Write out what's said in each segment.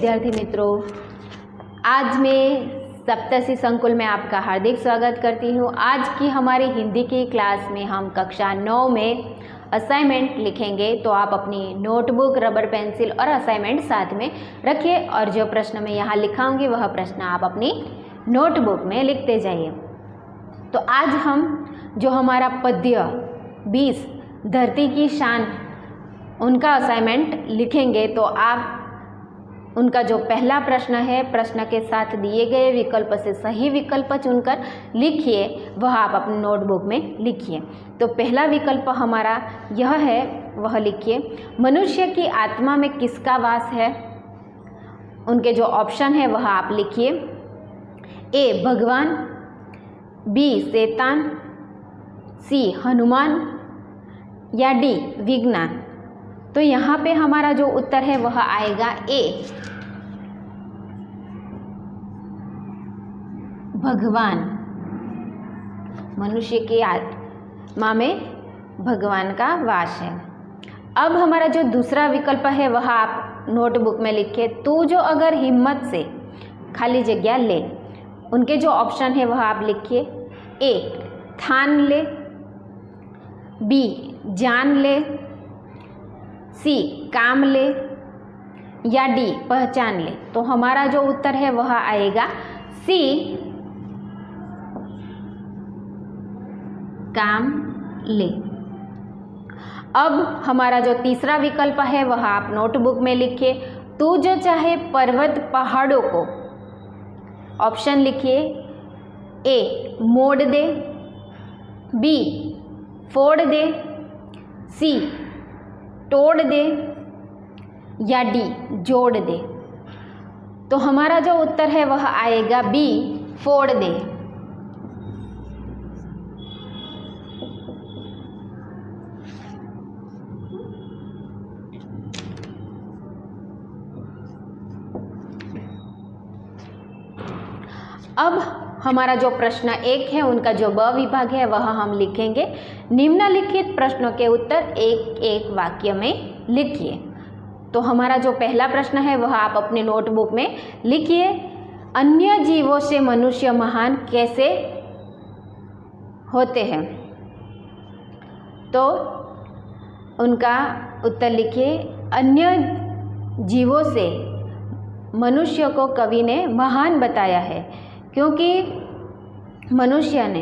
विद्यार्थी मित्रों, आज मैं सप्तशी संकुल में आपका हार्दिक स्वागत करती हूँ। आज की हमारी हिंदी की क्लास में हम कक्षा 9 में असाइनमेंट लिखेंगे, तो आप अपनी नोटबुक, रबर पेंसिल और असाइनमेंट साथ में रखिए और जो प्रश्न मैं यहाँ लिखाऊंगी वह प्रश्न आप अपनी नोटबुक में लिखते जाइए। तो आज हम जो हमारा पद्य 20 धरती की शान उनका असाइनमेंट लिखेंगे। तो आप उनका जो पहला प्रश्न है, प्रश्न के साथ दिए गए विकल्प से सही विकल्प चुनकर लिखिए, वह आप अपनी नोटबुक में लिखिए। तो पहला विकल्प हमारा यह है, वह लिखिए, मनुष्य की आत्मा में किसका वास है। उनके जो ऑप्शन है वह आप लिखिए। ए भगवान, बी शैतान, सी हनुमान या डी विज्ञान। तो यहाँ पे हमारा जो उत्तर है वह आएगा ए भगवान। मनुष्य की आत्मा में भगवान का वास है। अब हमारा जो दूसरा विकल्प है वह आप नोटबुक में लिखिए। तू जो अगर हिम्मत से खाली जगह ले। उनके जो ऑप्शन है वह आप लिखिए। ए ठान ले, बी जान ले, सी काम ले या डी पहचान ले। तो हमारा जो उत्तर है वह आएगा सी काम ले। अब हमारा जो तीसरा विकल्प है वह आप नोटबुक में लिखिए। तू जो चाहे पर्वत पहाड़ों को। ऑप्शन लिखिए। ए मोड़ दे, बी फोड़ दे, सी तोड़ दे या डी जोड़ दे। तो हमारा जो उत्तर है वह आएगा बी फोड़ दे। अब हमारा जो प्रश्न 1 है, उनका जो ब विभाग है वह हम लिखेंगे। निम्नलिखित प्रश्नों के उत्तर एक एक वाक्य में लिखिए। तो हमारा जो पहला प्रश्न है वह आप अपने नोटबुक में लिखिए। अन्य जीवों से मनुष्य महान कैसे होते हैं। तो उनका उत्तर लिखिए। अन्य जीवों से मनुष्य को कवि ने महान बताया है, क्योंकि मनुष्य ने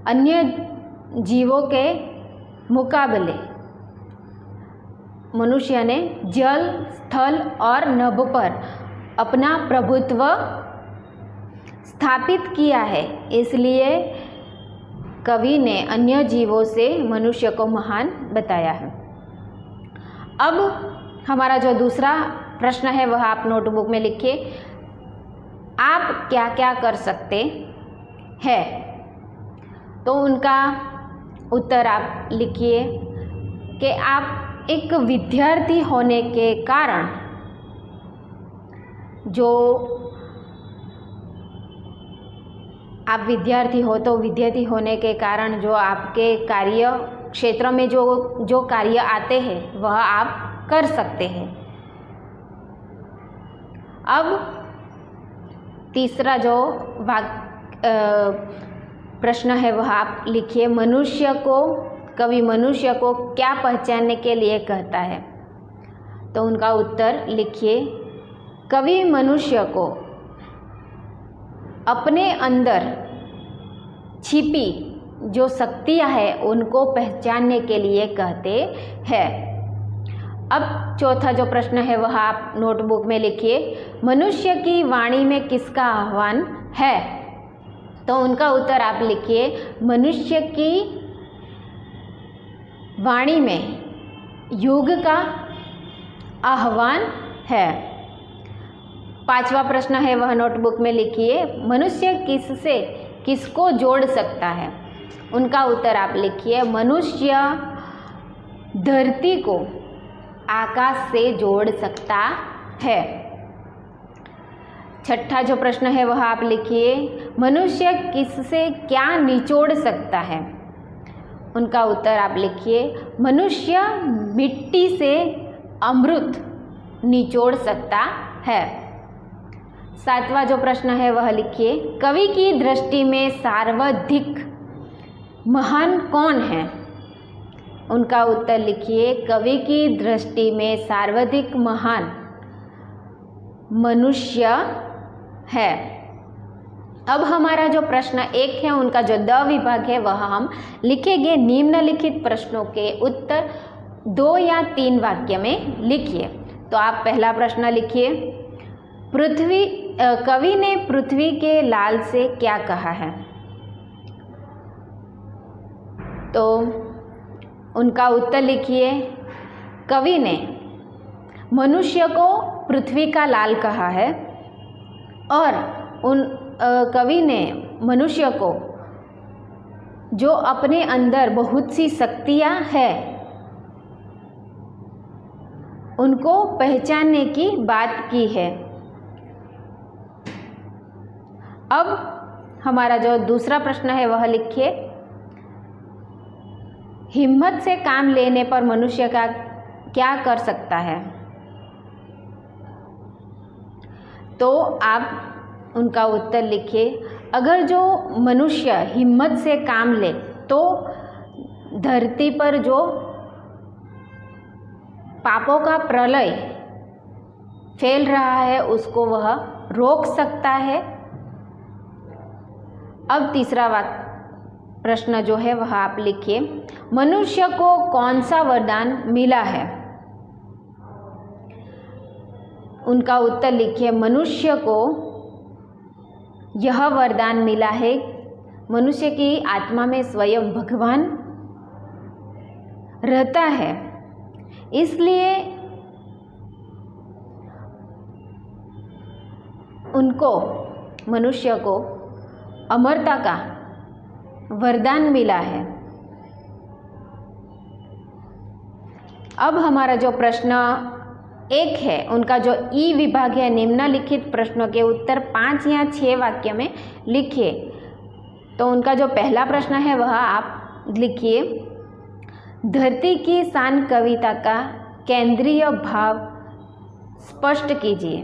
अन्य जीवों के मुकाबले मनुष्य ने जल, स्थल और नभ पर अपना प्रभुत्व स्थापित किया है, इसलिए कवि ने अन्य जीवों से मनुष्य को महान बताया है। अब हमारा जो दूसरा प्रश्न है वह आप नोटबुक में लिखिए। आप क्या क्या कर सकते हैं। तो उनका उत्तर आप लिखिए कि आप एक विद्यार्थी होने के कारण, जो आप विद्यार्थी हो तो विद्यार्थी होने के कारण जो आपके कार्य क्षेत्र में जो कार्य आते हैं वह आप कर सकते हैं। अब तीसरा जो प्रश्न है वह आप लिखिए। कवि मनुष्य को क्या पहचानने के लिए कहता है। तो उनका उत्तर लिखिए। कवि मनुष्य को अपने अंदर छिपी जो शक्तियाँ हैं उनको पहचानने के लिए कहते हैं। अब चौथा जो प्रश्न है वह आप नोटबुक में लिखिए। मनुष्य की वाणी में किसका आह्वान है। तो उनका उत्तर आप लिखिए। मनुष्य की वाणी में युग का आह्वान है। पांचवा प्रश्न है वह नोटबुक में लिखिए। मनुष्य किससे किसको जोड़ सकता है। उनका उत्तर आप लिखिए। मनुष्य धरती को आकाश से जोड़ सकता है। छठा जो प्रश्न है वह आप लिखिए। मनुष्य किससे क्या निचोड़ सकता है। उनका उत्तर आप लिखिए। मनुष्य मिट्टी से अमृत निचोड़ सकता है। सातवां जो प्रश्न है वह लिखिए, कवि की दृष्टि में सर्वाधिक महान कौन है? उनका उत्तर लिखिए, कवि की दृष्टि में सर्वाधिक महान मनुष्य है। अब हमारा जो प्रश्न 1 है उनका जो द विभाग है वह हम लिखेंगे। निम्नलिखित प्रश्नों के उत्तर 2 या 3 वाक्य में लिखिए। तो आप पहला प्रश्न लिखिए, कवि ने पृथ्वी के लाल से क्या कहा है? तो उनका उत्तर लिखिए, कवि ने मनुष्य को पृथ्वी का लाल कहा है और कवि ने मनुष्य को जो अपने अंदर बहुत सी शक्तियाँ हैं उनको पहचानने की बात की है। अब हमारा जो दूसरा प्रश्न है वह लिखिए, हिम्मत से काम लेने पर मनुष्य का क्या कर सकता है? तो आप उनका उत्तर लिखिए, अगर जो मनुष्य हिम्मत से काम ले तो धरती पर जो पापों का प्रलय फैल रहा है उसको वह रोक सकता है। अब तीसरा प्रश्न जो है वह आप लिखिए, मनुष्य को कौन सा वरदान मिला है? उनका उत्तर लिखिए, मनुष्य को यह वरदान मिला है, मनुष्य की आत्मा में स्वयं भगवान रहता है, इसलिए मनुष्य को अमरता का वरदान मिला है। अब हमारा जो प्रश्न 1 है उनका जो ई विभाग है, निम्नलिखित प्रश्नों के उत्तर 5 या 6 वाक्य में लिखिए। तो उनका जो पहला प्रश्न है वह आप लिखिए, धरती की शान कविता का केंद्रीय भाव स्पष्ट कीजिए।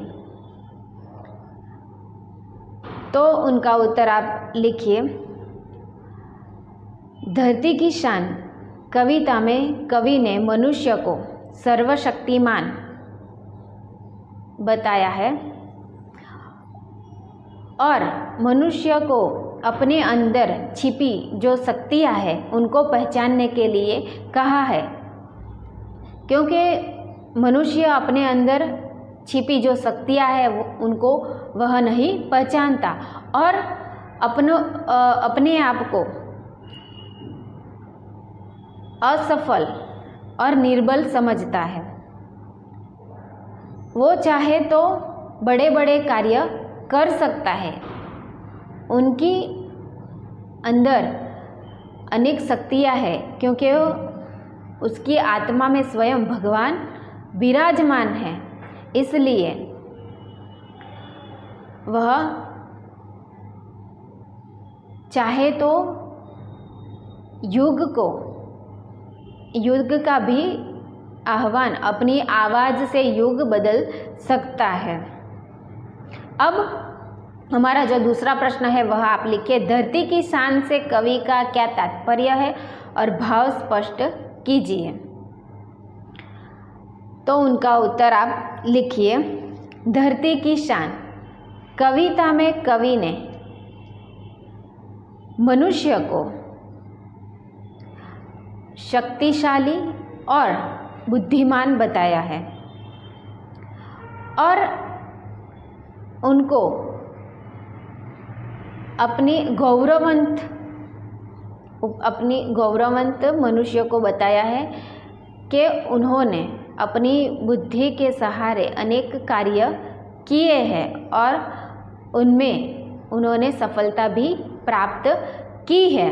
तो उनका उत्तर आप लिखिए, धरती की शान कविता में कवि ने मनुष्य को सर्वशक्तिमान बताया है और मनुष्य को अपने अंदर छिपी जो शक्तियाँ हैं उनको पहचानने के लिए कहा है, क्योंकि मनुष्य अपने अंदर छिपी जो शक्तियाँ हैं उनको वह नहीं पहचानता और अपने आप को असफल और निर्बल समझता है। वो चाहे तो बड़े बड़े कार्य कर सकता है, उनकी अंदर अनेक शक्तियाँ हैं क्योंकि उसकी आत्मा में स्वयं भगवान विराजमान है, इसलिए वह चाहे तो युग का भी आह्वान अपनी आवाज़ से युग बदल सकता है। अब हमारा जो दूसरा प्रश्न है वह आप लिखिए, धरती की शान से कवि का क्या तात्पर्य है और भाव स्पष्ट कीजिए। तो उनका उत्तर आप लिखिए, धरती की शान कविता में कवि ने मनुष्य को शक्तिशाली और बुद्धिमान बताया है और उनको अपनी गौरवंत मनुष्य को बताया है कि उन्होंने अपनी बुद्धि के सहारे अनेक कार्य किए हैं और उनमें उन्होंने सफलता भी प्राप्त की है।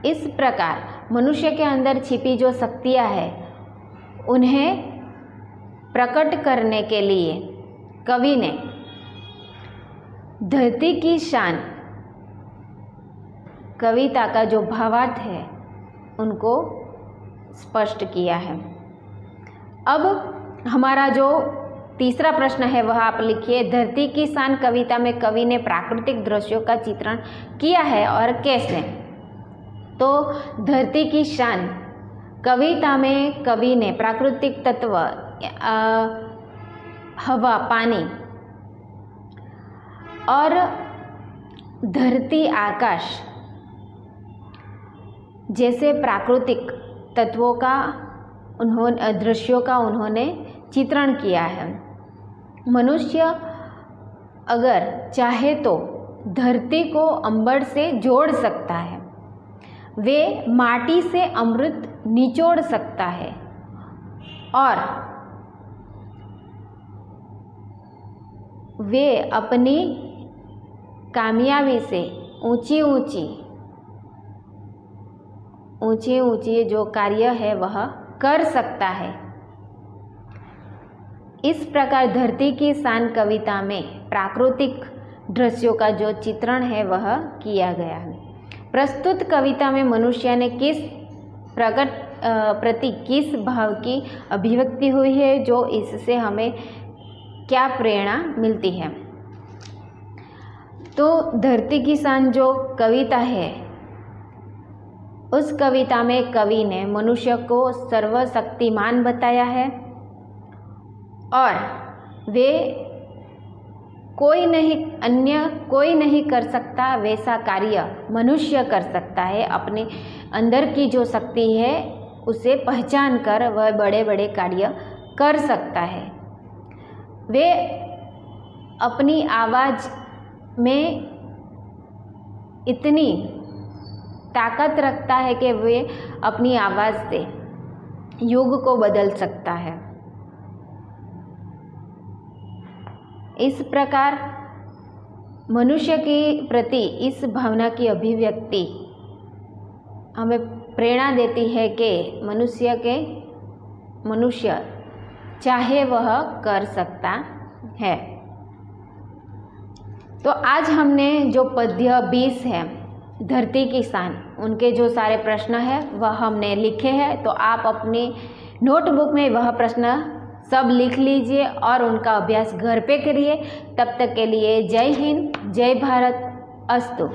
इस प्रकार मनुष्य के अंदर छिपी जो शक्तियाँ हैं उन्हें प्रकट करने के लिए कवि ने धरती की शान कविता का जो भावार्थ है उनको स्पष्ट किया है। अब हमारा जो तीसरा प्रश्न है वह आप लिखिए, धरती की शान कविता में कवि ने प्राकृतिक दृश्यों का चित्रण किया है और कैसे। तो धरती की शान कविता में कवि ने प्राकृतिक तत्व हवा, पानी और धरती, आकाश जैसे प्राकृतिक तत्वों का दृश्यों का उन्होंने चित्रण किया है। मनुष्य अगर चाहे तो धरती को अंबर से जोड़ सकता है, वे माटी से अमृत निचोड़ सकता है और वे अपनी कामयाबी से ऊंची ऊंची जो कार्य है वह कर सकता है। इस प्रकार धरती की शान कविता में प्राकृतिक दृश्यों का जो चित्रण है वह किया गया है। प्रस्तुत कविता में मनुष्य ने प्रति किस भाव की अभिव्यक्ति हुई है, जो इससे हमें क्या प्रेरणा मिलती है। तो धरती की शान जो कविता है, उस कविता में कवि ने मनुष्य को सर्वशक्तिमान बताया है और वे कोई नहीं कर सकता वैसा कार्य मनुष्य कर सकता है। अपने अंदर की जो शक्ति है उसे पहचान कर वह बड़े बड़े कार्य कर सकता है। वे अपनी आवाज़ में इतनी ताकत रखता है कि वे अपनी आवाज़ से युग को बदल सकता है। इस प्रकार मनुष्य के प्रति इस भावना की अभिव्यक्ति हमें प्रेरणा देती है कि मनुष्य चाहे वह कर सकता है। तो आज हमने जो पद्य 20 है धरती की शान, उनके जो सारे प्रश्न हैं वह हमने लिखे हैं। तो आप अपनी नोटबुक में वह प्रश्न सब लिख लीजिए और उनका अभ्यास घर पे करिए। तब तक के लिए जय हिंद, जय भारत, अस्तु।